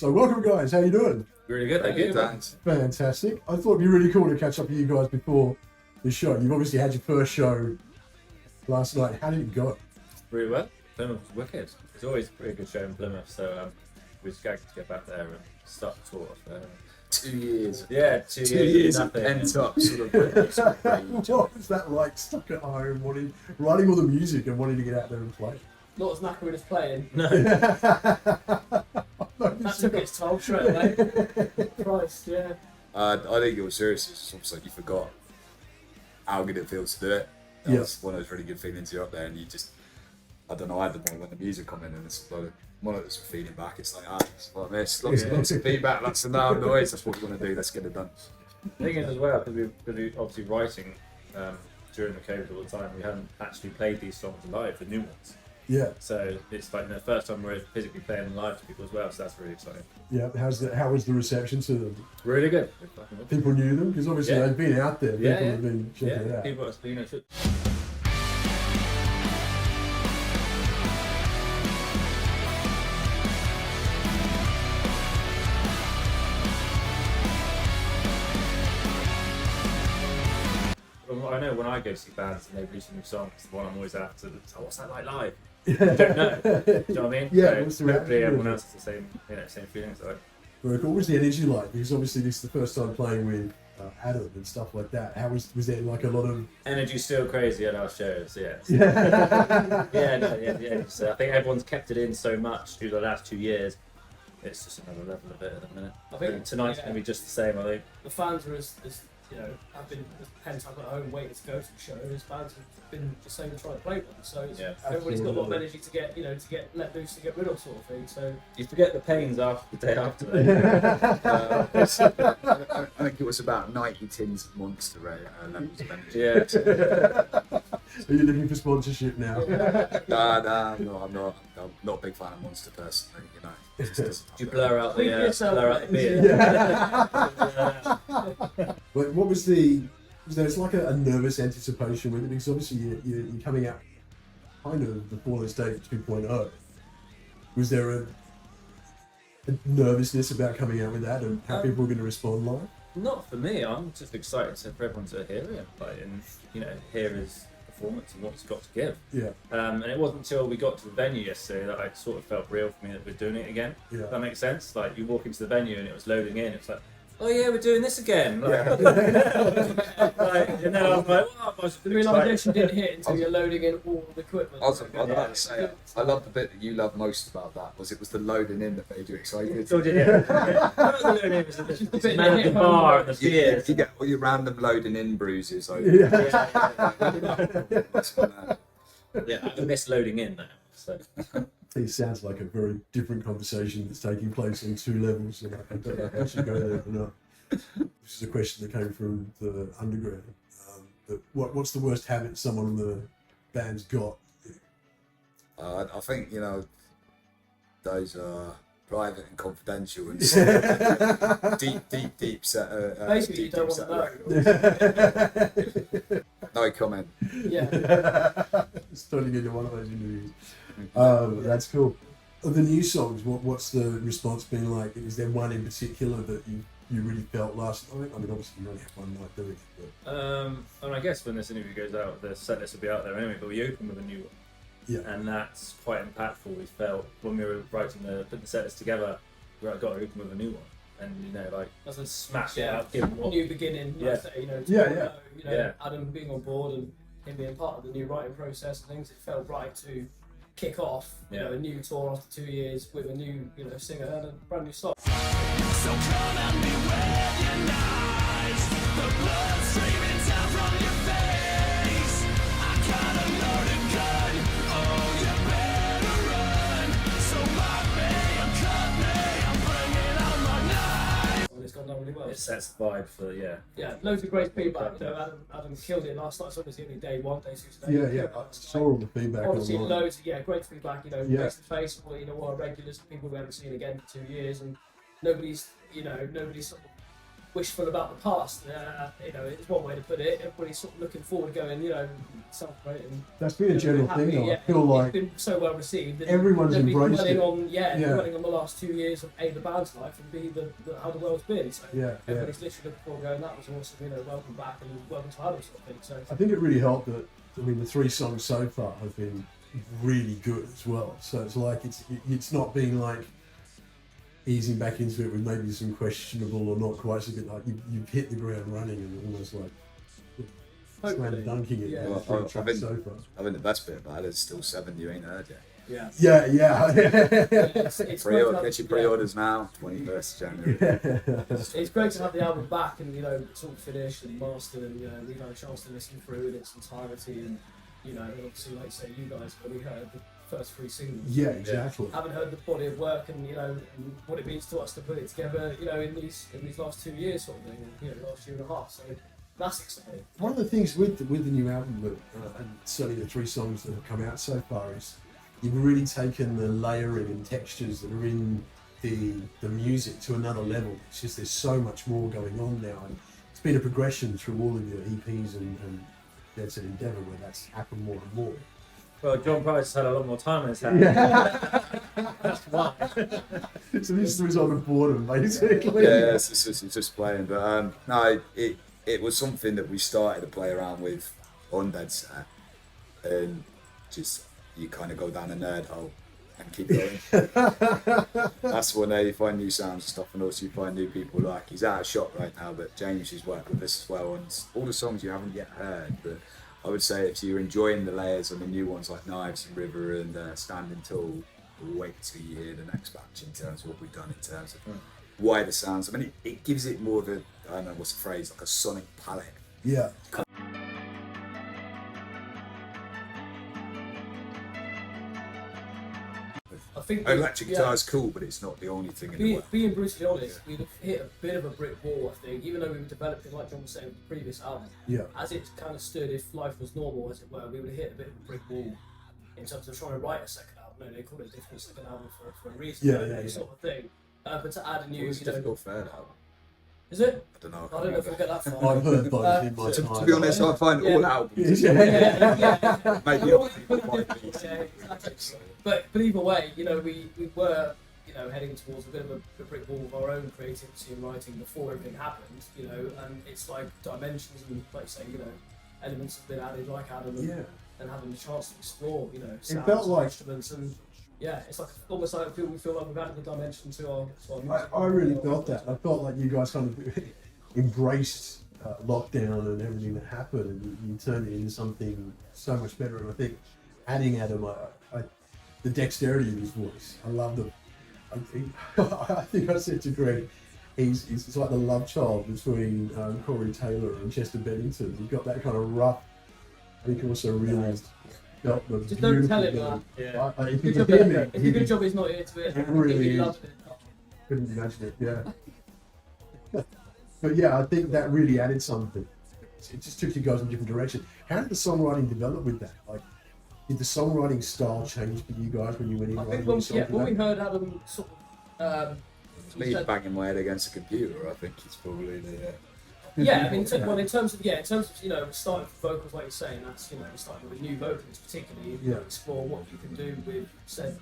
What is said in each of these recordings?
So welcome guys, how you doing? Really good, thank you. Thanks. Fantastic. I thought it'd be really cool to catch up with you guys before the show. You've obviously had your first show last night. How did it go? Really well. Plymouth was wicked. It's always a pretty good show in Plymouth, so we're gagged to get back there and start the tour off. 2 years. Yeah, 2 years of nothing. pent up sort of rage. What was that like, stuck at home, writing all the music and wanting to get out there and play? Not as knackered as playing. No. That took its toll straight away. Christ, yeah. I think it was serious. It's just almost like you forgot how good it feels to do it. That was one of those really good feelings. You're up there and you just, I don't know, I had the when the music come in and it's like monitors were feeding back. It's like, it's like this, lots of feedback, lots of loud noise. That's what we want to do. Let's get it done. The thing is as well, because we're obviously writing during the COVID all the time, we haven't actually played these songs live, the new ones. Yeah. So it's like the first time we're physically playing live to people as well, so that's really exciting. Yeah. How was the reception to them? Really good. People knew them because obviously they've been out there. People Yeah, have been checking it out. People, I know when I go to see bands and they release new songs, the one I'm always after, what's that like live? I don't know. Do you know what I mean? Yeah, so what's the reaction? hopefully everyone else has the same feelings. Like. What was the energy like? Because obviously this is the first time playing with Adam and stuff like that. How was there like a lot of Energy's still crazy at our shows, yeah. Yeah. So I think everyone's kept it in so much through the last 2 years. It's just another level of it at the minute. I think tonight's going to be just the same, I think. The fans are as have been as pent up at home waiting to go to the show. As fans have been just saying trying to play one. So everybody's got a lot of energy to get let loose, to get rid of, sort of thing. So you forget the pains after the day after. I think it was about 90 tins of Monster levels of energy. Yeah. Are you looking for sponsorship now? No, I'm not. I'm not a big fan of Monster personally, you know. Do you blur out the beer? But what was there's like a nervous anticipation with it because obviously you're coming out kind of the Fallen State 2.0. Was there a nervousness about coming out with that and how people were going to respond live? Not for me. I'm just excited for everyone to hear him play and hear his performance and what he's got to give. Yeah. And it wasn't until we got to the venue yesterday that it sort of felt real for me that we're doing it again. Yeah. If that makes sense. Like you walk into the venue and it was loading in. It's like, oh yeah, we're doing this again. Like, I'm like, wow, the realisation didn't hit until you're loading in all the equipment. I was about to say, I love the bit that you love most about that was it was the loading in that made you excited. So did it. Loading in was the man at the bar and the beer. You get all your random loading in bruises. Like, Yeah, I miss loading in now. So. It sounds like a very different conversation that's taking place on two levels. And I don't know if I should go there or not. This is a question that came from the underground. What's the worst habit someone in the band's got? I think, those are private and confidential and deep set. Basically, you don't want to know. No comment. Yeah. It's turning into one of those interviews. That's cool. Of the new songs, what's the response been like? Is there one in particular that you really felt last night? I mean, obviously you only have one night doing it. But... I guess when this interview goes out, the set list will be out there anyway, but we open with a new one. Yeah. And that's quite impactful. We felt when we were putting the set list together, we got to open with a new one. And as a smash it out, give a new beginning. Yeah. Adam being on board and him being part of the new writing process and things, it felt right to kick off, you know, a new tour after 2 years with a new, you know, singer and a brand new song. So come at me with your knives, the blood streaming down from your face. I got a loaded gun, oh you better run. So mark me and cut me, I'm bringing out my knife. And it's gone down really well. It sets the vibe for Yeah, loads of great feedback. You know, Adam killed it last night. It's obviously only day 1, day 2, day. Yeah, I saw all the feedback Obviously, online. loads. Great feedback. You know, face to face. Or, you know, our regulars, people we haven't seen again for 2 years, and nobody's sort of wishful about the past. You know, it's one way to put it. Everybody's sort of looking forward, going, you know, celebrating. That's been a general happy. thing, though. Yeah, I feel like it's been so well received. And everyone's nobody's embraced dwelling it. on, dwelling on the last 2 years of A, the band's life, and B, how the world's been. So everybody's literally looking forward, going, that was awesome. You know, welcome back and welcome to Adam sort of thing. So I think it really helped that, I mean, the 3 songs so far have been really good as well. So it's like, it's not being like easing back into it with maybe some questionable or not quite so good, like you've hit the ground running and almost like slam dunking it. Yeah. Well, with 3 I tracks think- so far. I think the best bit about it is still 7 you ain't heard yet. yeah. Yeah. It's great to have- Get your pre-orders now, 21st January. It's great to have the album back and, you know, it's all finished and mastered, and, you know, we've had a chance to listen through in its entirety, and, you know, obviously, like say, you guys, when we heard the first 3 singles. Yeah, exactly. Haven't heard the body of work and, you know, and what it means to us to put it together, you know, in these last 2 years sort of thing, you know, last year and a half. So that's exciting. One of the things with the new album, and certainly the 3 songs that have come out so far, is you've really taken the layering and textures that are in the music to another level. It's just there's so much more going on now, and it's been a progression through all of your EPs and That's an Endeavour where that's happened more and more. Well, Jon Price has had a lot more time in his hands. That's why. So this was on a boredom, basically. Yeah, it's just playing. But no, it was something that we started to play around with on Dead Set, and just you kind of go down a nerd hole and keep going. That's when you find new sounds and stuff, and also you find new people. Like, he's out of shot right now, but James is working with us as well, and all the songs you haven't yet heard. But I would say if you're enjoying the layers on the new ones like Knives and River and Standing Tall, wait till you hear the next batch in terms of what we've done in terms of wider sounds. I mean, it gives it more of a, I don't know what's the phrase, like a sonic palette. Yeah. I think Electric guitar is cool, but it's not the only thing in the world. Being brutally honest, we'd have hit a bit of a brick wall, I think, even though we were developing, like John was saying, with the previous album. Yeah. As it kind of stood, if life was normal, as it were, we would have hit a bit of a brick wall in terms of trying to write a second album. No, they call it a different second album for a reason. Yeah. Sort of thing. But to add a new, It was a you know, difficult third album. is it? I don't know. I don't know if we'll get that far. I've heard both in my To time. be honest, I find all albums. Yeah. Maybe other people might be. Yeah, exactly. But either way, you know, we were, you know, heading towards a bit of a brick wall of our own creativity and writing before everything happened, you know, and it's like dimensions and, like say, you know, elements have been added, like Adam, and having the chance to explore, you know, sounds felt and like- instruments, and yeah, it's like almost like we feel like we've added the dimension to our music. I really felt that. I felt like you guys kind of embraced lockdown and everything that happened, and you turned it into something so much better. And I think adding Adam, the dexterity of his voice, I love the. I think I said to Greg, he's like the love child between Corey Taylor and Chester Bennington. You've got that kind of rough. I think also really felt the Just don't tell him beautiful that. Yeah. If Good you job, could hear me, it's a good job he's not here to it. It really He is. loves it. couldn't imagine it, yeah. But yeah, I think that really added something. It just took you guys in a different direction. How did the songwriting develop with that? Like, did the songwriting style change for you guys when you went in? I think writing songs like when we that? heard Adam sort of, Me banging my head against a computer, I think it's probably the. yeah, I mean, in terms of you know, starting with vocals, like you're saying, that's, you know, starting with new vocals, particularly, you know, explore what you can do with said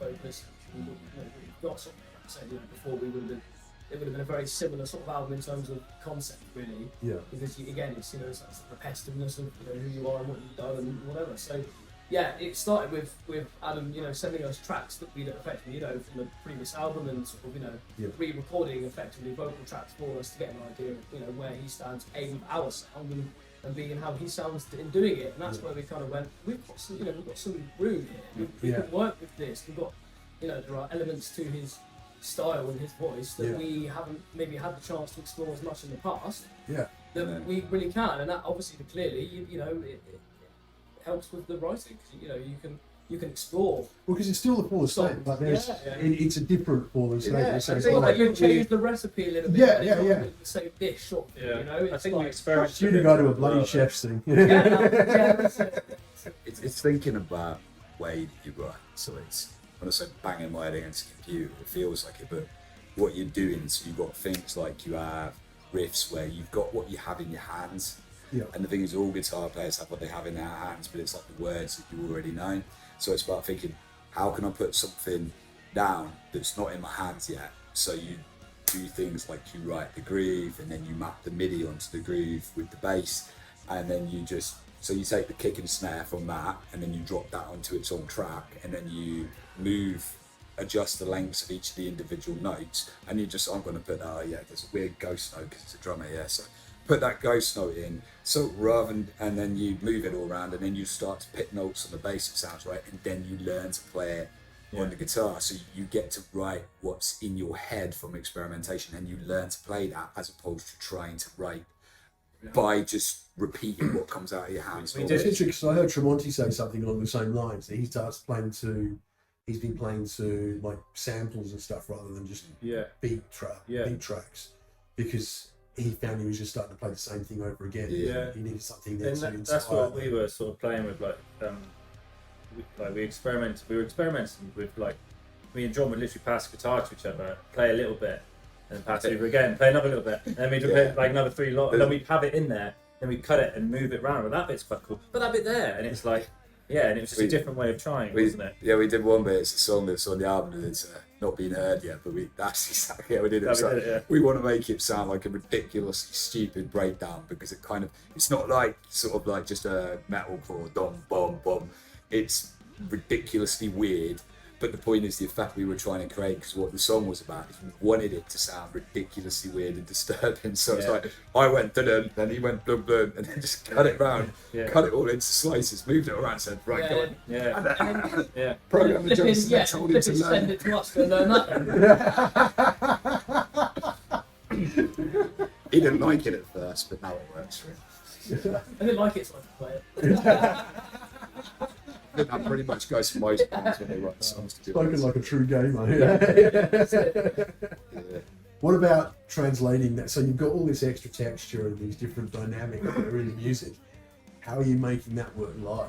vocalists. You know, we've got something, like I said, you know, before it would have been a very similar sort of album in terms of concept, really. Yeah. Because again, it's, you know, it's the repetitiveness of, you know, who you are and what you've done and whatever. So yeah, it started with Adam, you know, sending us tracks that we'd effectively, you know, from the previous album, and sort of, you know, re-recording effectively vocal tracks for us to get an idea of, you know, where he stands, A, with our sound, and and being how he sounds in doing it, and that's where we kind of went. We've got some, we've got some room here. We can work with this. We've got, there are elements to his style and his voice that we haven't maybe had the chance to explore as much in the past. Yeah. That we really can, and that obviously clearly, it helps with the writing. 'Cause, you can explore. Well, because it's still the full estate, but it's a different full estate. Yeah, So I it's think like, you change the recipe a little bit. Yeah, but yeah, it's yeah. not the same dish, sort of, I It's think we like, experimented. you to go to a bloody chef's thing. that's it. It's thinking about the way you write. So it's, when I say banging my head against the computer, it feels like it, but what you're doing, so you've got things like you have riffs where you've got what you have in your hands. Yeah. And the thing is, all guitar players have what they have in their hands, but it's like the words that you already know. So it's about thinking, how can I put something down that's not in my hands yet? So you do things like you write the groove, and then you map the MIDI onto the groove with the bass, and then you take the kick and snare from that, and then you drop that onto its own track, and then you adjust the lengths of each of the individual notes, and I'm going to put that, there's a weird ghost note because it's a drummer, so put that ghost note in, so and then you move it all around, and then you start to pick notes on the bass, it sounds right, and then you learn to play it on the guitar, so you get to write what's in your head from experimentation, and you learn to play that as opposed to trying to write by just repeating what comes out of your hands. It's interesting because I heard Tremonti say something along the same lines. He starts he's been playing to like samples and stuff rather than just beat tracks, because he found he was just starting to play the same thing over again. He needed something there to inspire. That's what we were sort of playing with, we were experimenting with, like, me and John would literally pass the guitar to each other, play a little bit, and then pass it over again, play another little bit, and then we'd play like another 3 lots, and then we'd have it in there, then we'd cut it and move it around. Well, that bit's quite cool, but that bit there, and it's like, and it was just a different way of trying, wasn't it? Yeah, we did one bit. It's a song that's on the album that's not been heard yet, but that's exactly how we did it. We want to make it sound like a ridiculously stupid breakdown, because it's not like sort of like just a metalcore dom bom bom. It's ridiculously weird, but the point is the effect we were trying to create, because what the song was about is we wanted it to sound ridiculously weird and disturbing. So it's like, I went dun, then he went blum blum, and then just cut it round, cut it all into slices, moved it around, said right, go on. Program the drums, and told him to learn. Send it to us to learn that. He didn't like it at first, but now it works for him. I didn't like it, so I could play it. I think that pretty much goes for most bands when they write songs to do. Spoken like a true gamer. What about translating that? So you've got all this extra texture and these different dynamics that are in the music. How are you making that work live?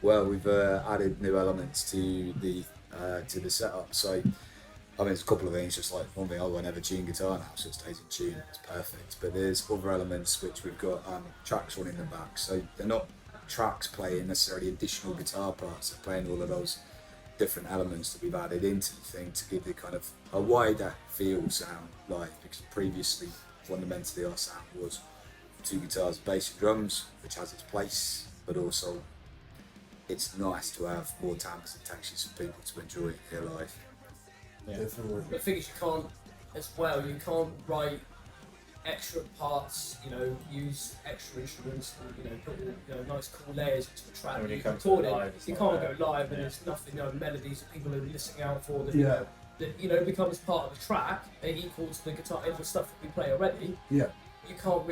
Well, we've added new elements to the setup. So, there's a couple of things. Just like one thing, I never tune guitar now, so it stays in tune. It's perfect. But there's other elements which we've got tracks running in the back. So they're not tracks playing necessarily additional guitar parts. They're playing all of those different elements that we've added into the thing to give the kind of a wider feel sound live, because previously fundamentally our sound was 2 guitars, bass and drums, which has its place, but also it's nice to have more timbres and textures for people to enjoy it here live. Definitely. The thing is, you can't write extra parts, use extra instruments, and, put nice cool layers into the track. When you You come to record live, it, it's you not can't there. go live, and there's nothing, melodies that people are listening out for that, that becomes part of the track and equals the guitar, the stuff that we play already. Yeah. You can't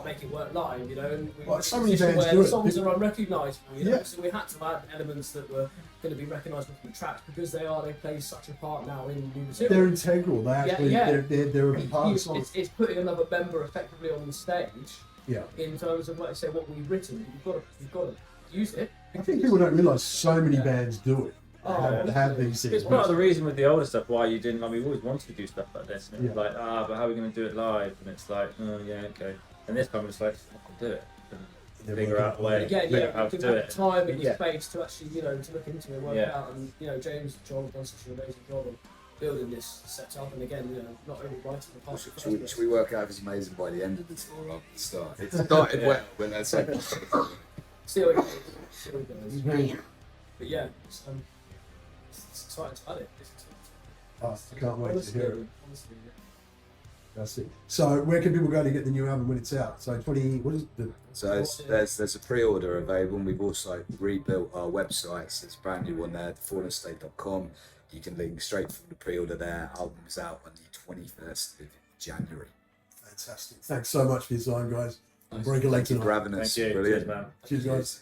make it work live, And Well, so many bands do the it. songs are unrecognisable, Yeah. So we had to add elements that were going to be recognisable from the tracks because they play such a part now in new material. They're integral. They actually, they're a part of the song. It's putting another member effectively on the stage. Yeah. In terms of, like I say, what we've written, you've got to use it. I think people don't realise so many bands do it. Have these things. It's part of the reason with the older stuff why you didn't. We've always wanted to do stuff like this, and it was Yeah. like, but how are we going to do it live? And it's like, okay. And this time it's like, I can do it. And figure out a way. Again, how to to do have it. the time and the Yeah. space to actually, to look into it, work it out, and James and John have done such an amazing job of building this setup, and again, not only writing the parts. Should we work out if it's amazing by the end of the tour or at the start? It started well, but that's like. See how it goes. But yeah, it's exciting to add it. I can't wait to hear it. Honestly, That's it. So where can people go to get the new album when it's out? So 20, what is it? So there's a pre-order available, and we've also rebuilt our website. So it's a brand new one there, thefallenstate.com. You can link straight from the pre-order there. Album's out on the 21st of January. Fantastic. Thanks so much for your time, guys. Nice. Break a leg Thank you tonight. for having us. Thank you. Brilliant. Cheers, man. Cheers, guys.